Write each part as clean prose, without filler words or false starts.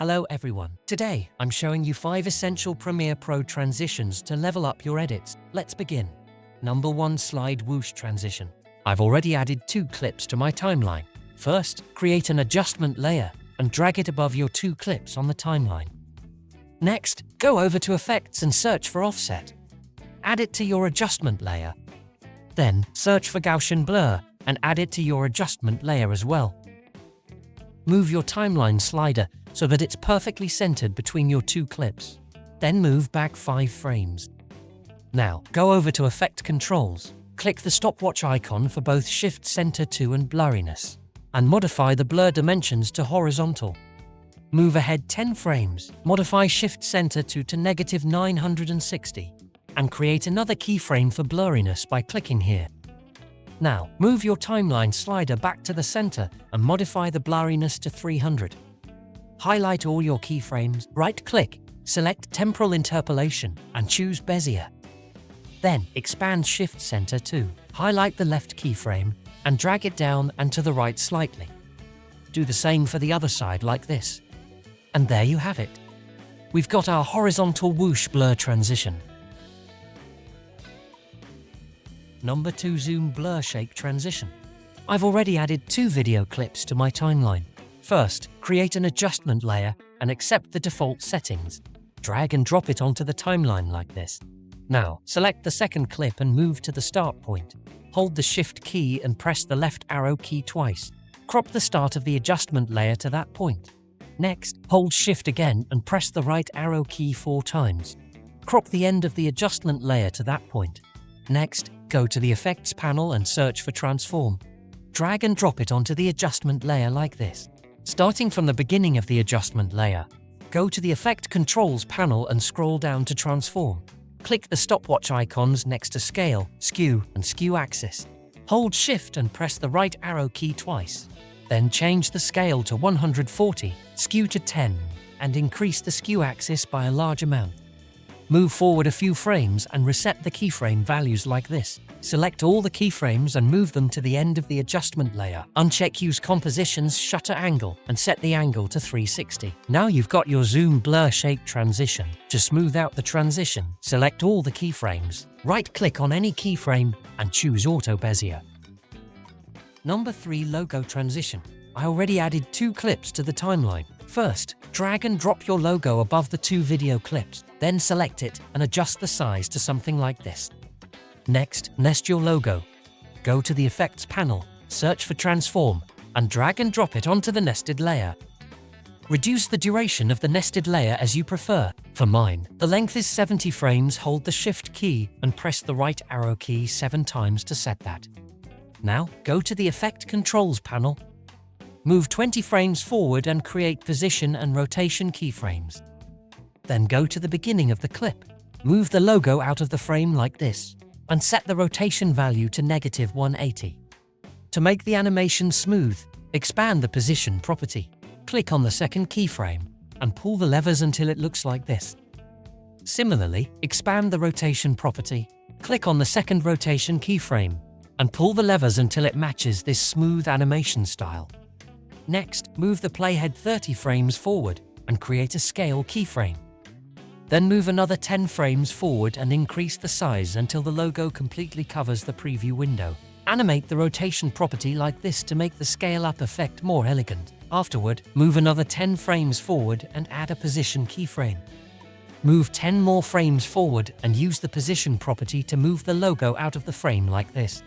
Hello everyone. Today, I'm showing you 5 essential Premiere Pro transitions to level up your edits. Let's begin. Number 1. Slide Whoosh transition. I've already added 2 clips to my timeline. First, create an adjustment layer and drag it above your 2 clips on the timeline. Next, go over to Effects and search for Offset. Add it to your adjustment layer. Then, search for Gaussian Blur and add it to your adjustment layer as well. Move your timeline slider so that it's perfectly centered between your 2 clips. Then move back 5 frames. Now, go over to Effect Controls, click the stopwatch icon for both Shift Center to and Blurriness, and modify the blur dimensions to horizontal. Move ahead 10 frames, modify Shift Center to -960, and create another keyframe for blurriness by clicking here. Now, move your timeline slider back to the center and modify the blurriness to 300. Highlight all your keyframes, right-click, select Temporal Interpolation, and choose Bezier. Then, expand Shift Center to, highlight the left keyframe, and drag it down and to the right slightly. Do the same for the other side like this. And there you have it. We've got our horizontal whoosh blur transition. Number 2. Zoom Blur Shape transition. I've already added 2 video clips to my timeline. First, create an adjustment layer and accept the default settings. Drag and drop it onto the timeline like this. Now, select the second clip and move to the start point. Hold the Shift key and press the left arrow key twice. Crop the start of the adjustment layer to that point. Next, hold Shift again and press the right arrow key 4 times. Crop the end of the adjustment layer to that point. Next, go to the Effects panel and search for Transform. Drag and drop it onto the adjustment layer like this. Starting from the beginning of the adjustment layer, go to the Effect Controls panel and scroll down to Transform. Click the stopwatch icons next to Scale, Skew, and Skew Axis. Hold Shift and press the right arrow key twice. Then change the scale to 140, Skew to 10, and increase the Skew Axis by a large amount. Move forward a few frames and reset the keyframe values like this. Select all the keyframes and move them to the end of the adjustment layer. Uncheck Use Composition's Shutter Angle and set the angle to 360. Now you've got your Zoom Blur Shape transition. To smooth out the transition, select all the keyframes. Right-click on any keyframe and choose Auto Bezier. Number 3. Logo transition. I already added 2 clips to the timeline. First, drag and drop your logo above the 2 video clips. Then select it and adjust the size to something like this. Next, nest your logo. Go to the Effects panel, search for Transform, and drag and drop it onto the nested layer. Reduce the duration of the nested layer as you prefer. For mine, the length is 70 frames. Hold the Shift key and press the right arrow key 7 times to set that. Now, go to the Effect Controls panel. Move 20 frames forward and create position and rotation keyframes. Then go to the beginning of the clip. Move the logo out of the frame like this, and set the rotation value to -180. To make the animation smooth, expand the position property. Click on the second keyframe, and pull the levers until it looks like this. Similarly, expand the rotation property. Click on the second rotation keyframe, and pull the levers until it matches this smooth animation style. Next, move the playhead 30 frames forward and create a scale keyframe. Then move another 10 frames forward and increase the size until the logo completely covers the preview window. Animate the rotation property like this to make the scale-up effect more elegant. Afterward, move another 10 frames forward and add a position keyframe. Move 10 more frames forward and use the position property to move the logo out of the frame like this.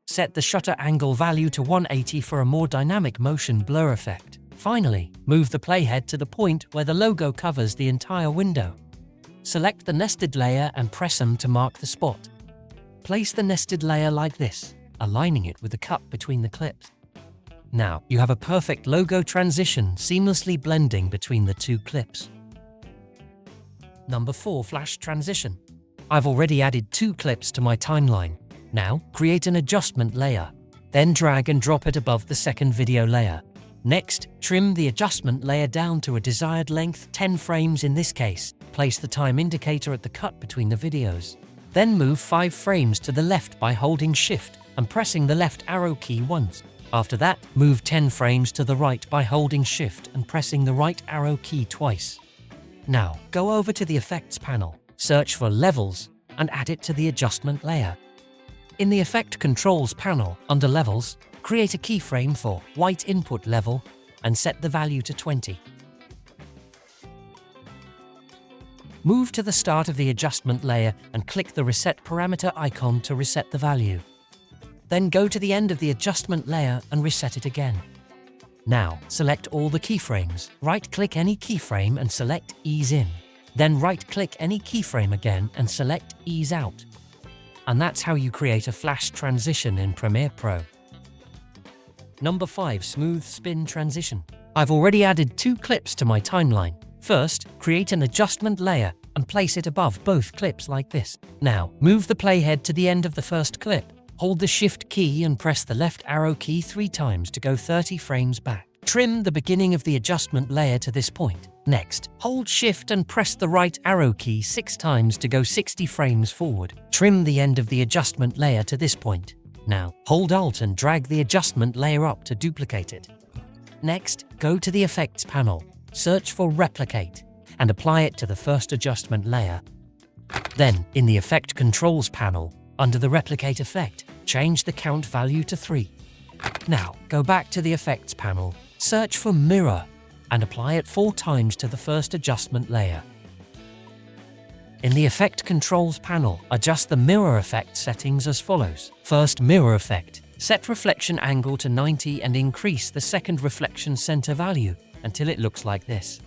Set the shutter angle value to 180 for a more dynamic motion blur effect. Finally, move the playhead to the point where the logo covers the entire window. Select the nested layer and press M to mark the spot. Place the nested layer like this, aligning it with the cut between the clips. Now, you have a perfect logo transition seamlessly blending between the 2 clips. Number 4. Flash transition. I've already added 2 clips to my timeline. Now, create an adjustment layer. Then drag and drop it above the second video layer. Next, trim the adjustment layer down to a desired length, 10 frames in this case. Place the time indicator at the cut between the videos. Then move 5 frames to the left by holding Shift and pressing the left arrow key once. After that, move 10 frames to the right by holding Shift and pressing the right arrow key twice. Now, go over to the Effects panel, search for Levels, and add it to the adjustment layer. In the Effect Controls panel, under Levels, create a keyframe for White Input Level and set the value to 20. Move to the start of the adjustment layer and click the Reset Parameter icon to reset the value. Then go to the end of the adjustment layer and reset it again. Now, select all the keyframes. Right-click any keyframe and select Ease In. Then right-click any keyframe again and select Ease Out. And that's how you create a flash transition in Premiere Pro. Number 5. Smooth Spin Transition. I've already added 2 clips to my timeline. First, create an adjustment layer and place it above both clips like this. Now, move the playhead to the end of the first clip. Hold the Shift key and press the left arrow key 3 times to go 30 frames back. Trim the beginning of the adjustment layer to this point. Next, hold Shift and press the right arrow key 6 times to go 60 frames forward. Trim the end of the adjustment layer to this point. Now, hold Alt and drag the adjustment layer up to duplicate it. Next, go to the Effects panel, search for Replicate, and apply it to the first adjustment layer. Then, in the Effect Controls panel, under the Replicate effect, change the count value to 3. Now, go back to the Effects panel, search for Mirror, and apply it 4 times to the first adjustment layer. In the Effect Controls panel, adjust the mirror effect settings as follows. First, Mirror Effect. Set reflection angle to 90 and increase the second reflection center value until it looks like this.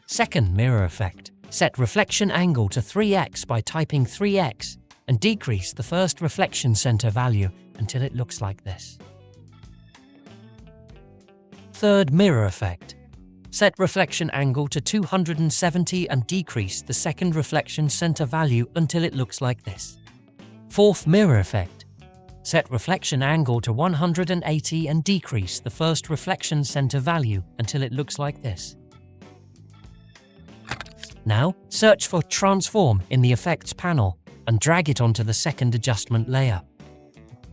Second, Mirror Effect. Set reflection angle to 3x by typing 3x and decrease the first reflection center value until it looks like this. Third, Mirror Effect. Set reflection angle to 270 and decrease the second reflection center value until it looks like this. Fourth, Mirror Effect. Set reflection angle to 180 and decrease the first reflection center value until it looks like this. Now, search for Transform in the Effects panel and drag it onto the second adjustment layer.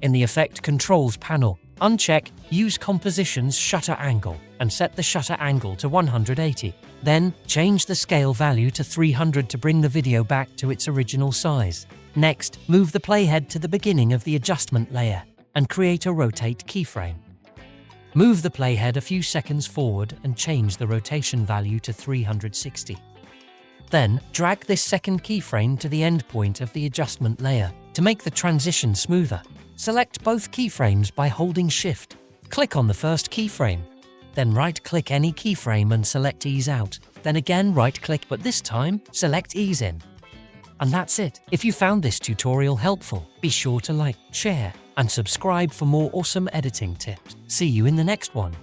In the Effect Controls panel, uncheck Use Composition's Shutter Angle and set the shutter angle to 180. Then, change the scale value to 300 to bring the video back to its original size. Next, move the playhead to the beginning of the adjustment layer and create a Rotate keyframe. Move the playhead a few seconds forward and change the rotation value to 360. Then, drag this second keyframe to the end point of the adjustment layer to make the transition smoother. Select both keyframes by holding Shift. Click on the first keyframe. Then right-click any keyframe and select Ease Out. Then again right-click, but this time select Ease In. And that's it. If you found this tutorial helpful, be sure to like, share, and subscribe for more awesome editing tips. See you in the next one.